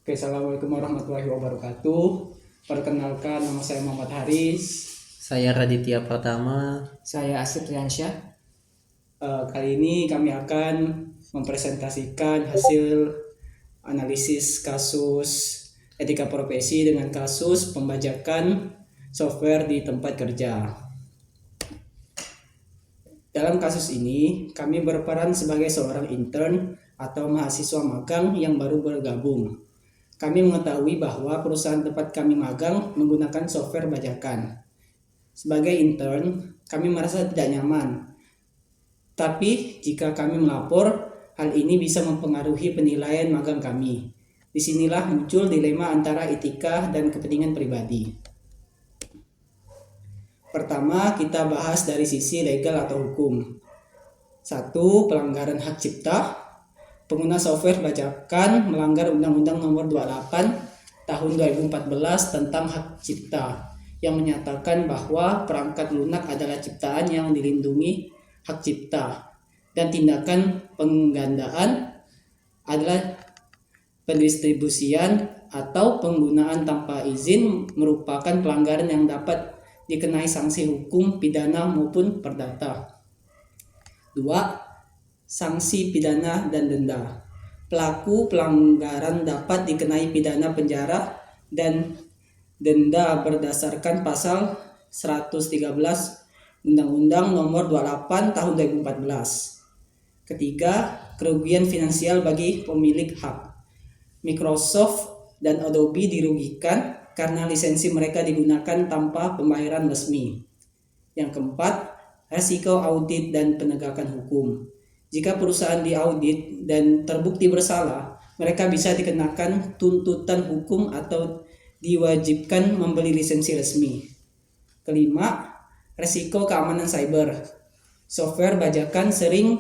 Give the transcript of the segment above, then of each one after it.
Oke, Assalamualaikum warahmatullahi wabarakatuh. Perkenalkan, nama saya Muhammad Haris. Saya Raditya Pratama. Saya Asif Riansyah. Kali ini kami akan mempresentasikan hasil analisis kasus etika profesi dengan kasus pembajakan software di tempat kerja. Dalam kasus ini, kami berperan sebagai seorang intern atau mahasiswa magang yang baru bergabung. Kami mengetahui bahwa perusahaan tempat kami magang menggunakan software bajakan. Sebagai intern, kami merasa tidak nyaman. Tapi jika kami melapor, hal ini bisa mempengaruhi penilaian magang kami. Disinilah muncul dilema antara etika dan kepentingan pribadi. Pertama, kita bahas dari sisi legal atau hukum. 1. Pelanggaran hak cipta. Pengguna software bajakan melanggar Undang-Undang Nomor 28 Tahun 2014 tentang hak cipta yang menyatakan bahwa perangkat lunak adalah ciptaan yang dilindungi hak cipta dan tindakan penggandaan adalah pendistribusian atau penggunaan tanpa izin merupakan pelanggaran yang dapat dikenai sanksi hukum, pidana maupun perdata. 2. Sanksi pidana dan denda. Pelaku pelanggaran dapat dikenai pidana penjara dan denda berdasarkan pasal 113 Undang-Undang Nomor 28 Tahun 2014. Ketiga, kerugian finansial bagi pemilik hak. Microsoft dan Adobe dirugikan karena lisensi mereka digunakan tanpa pembayaran resmi. Yang keempat, resiko audit dan penegakan hukum. Jika perusahaan diaudit dan terbukti bersalah, mereka bisa dikenakan tuntutan hukum atau diwajibkan membeli lisensi resmi. Kelima, resiko keamanan cyber. Software bajakan sering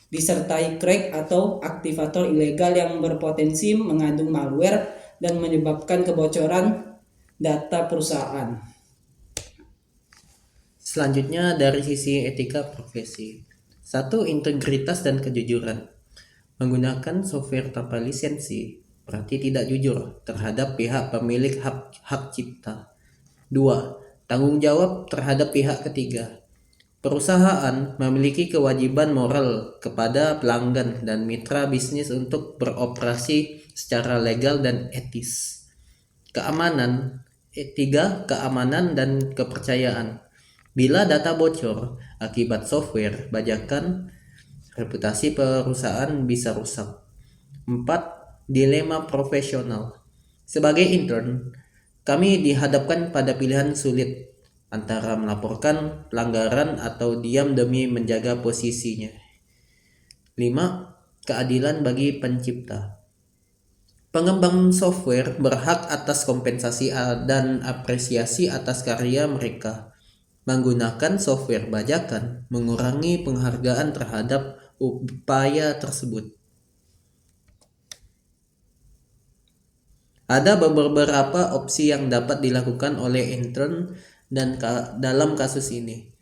disertai crack atau aktivator ilegal yang berpotensi mengandung malware dan menyebabkan kebocoran data perusahaan. Selanjutnya dari sisi etika profesi. 1. Integritas dan kejujuran. Menggunakan software tanpa lisensi berarti tidak jujur terhadap pihak pemilik hak cipta. 2. Tanggung jawab terhadap pihak ketiga. Perusahaan memiliki kewajiban moral kepada pelanggan dan mitra bisnis untuk beroperasi secara legal dan etis. Keamanan. 3. Keamanan dan kepercayaan. Bila data bocor akibat software bajakan, reputasi perusahaan bisa rusak. 4. Dilema profesional. Sebagai intern, kami dihadapkan pada pilihan sulit antara melaporkan pelanggaran atau diam demi menjaga posisinya. 5. Keadilan bagi pencipta. Pengembang software berhak atas kompensasi dan apresiasi atas karya mereka. Menggunakan software bajakan mengurangi penghargaan terhadap upaya tersebut. Ada beberapa opsi yang dapat dilakukan oleh intern dan dalam kasus ini.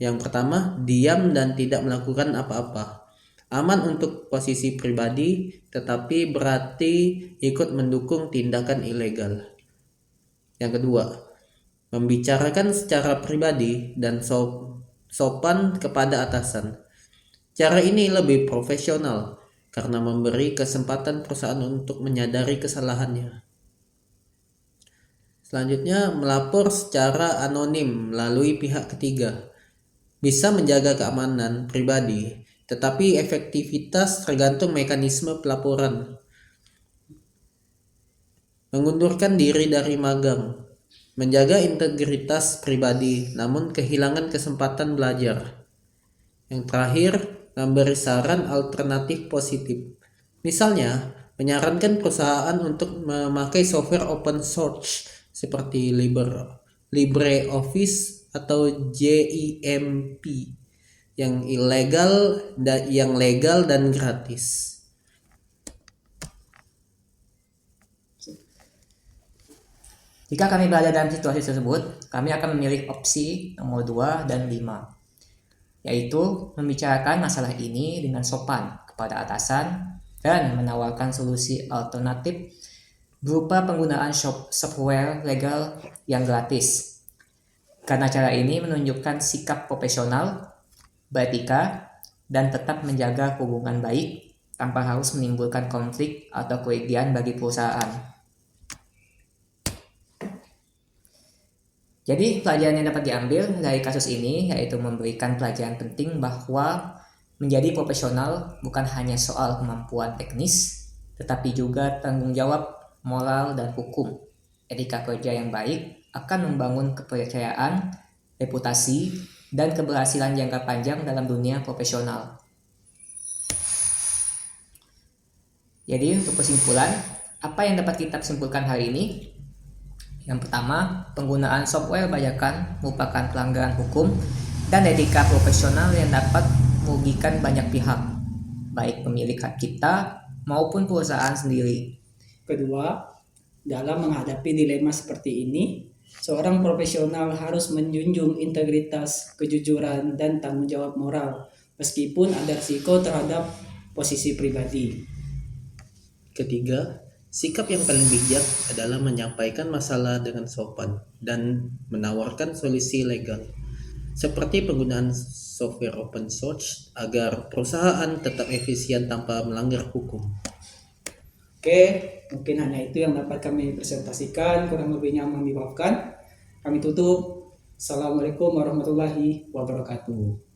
Yang pertama, diam dan tidak melakukan apa-apa. Aman untuk posisi pribadi, tetapi berarti ikut mendukung tindakan ilegal. Yang kedua, membicarakan secara pribadi dan sopan kepada atasan. Cara ini lebih profesional karena memberi kesempatan perusahaan untuk menyadari kesalahannya. Selanjutnya, melapor secara anonim melalui pihak ketiga. Bisa menjaga keamanan pribadi, tetapi efektivitas tergantung mekanisme pelaporan. Mengundurkan diri dari magang. Menjaga integritas pribadi, namun kehilangan kesempatan belajar. Yang terakhir, memberi saran alternatif positif. Misalnya, menyarankan perusahaan untuk memakai software open source seperti LibreOffice atau JIMP yang legal dan gratis. Jika kami berada dalam situasi tersebut, kami akan memilih opsi nomor 2 dan 5, yaitu membicarakan masalah ini dengan sopan kepada atasan dan menawarkan solusi alternatif berupa penggunaan software legal yang gratis. Karena cara ini menunjukkan sikap profesional, beretika, dan tetap menjaga hubungan baik tanpa harus menimbulkan konflik atau kerugian bagi perusahaan. Jadi pelajaran yang dapat diambil dari kasus ini yaitu memberikan pelajaran penting bahwa menjadi profesional bukan hanya soal kemampuan teknis, tetapi juga tanggung jawab moral dan hukum. Etika kerja yang baik akan membangun kepercayaan, reputasi, dan keberhasilan jangka panjang dalam dunia profesional. Jadi untuk kesimpulan, apa yang dapat kita simpulkan hari ini? Yang pertama, penggunaan software bajakan merupakan pelanggaran hukum dan etika profesional yang dapat merugikan banyak pihak, baik pemilik hak cipta maupun perusahaan sendiri. Kedua, dalam menghadapi dilema seperti ini, seorang profesional harus menjunjung integritas, kejujuran, dan tanggung jawab moral, meskipun ada risiko terhadap posisi pribadi. Ketiga, sikap yang paling bijak adalah menyampaikan masalah dengan sopan dan menawarkan solusi legal, seperti penggunaan software open source agar perusahaan tetap efisien tanpa melanggar hukum. Oke, mungkin hanya itu yang dapat kami presentasikan, kurang lebihnya mohon dimaafkan. Kami tutup. Assalamualaikum warahmatullahi wabarakatuh.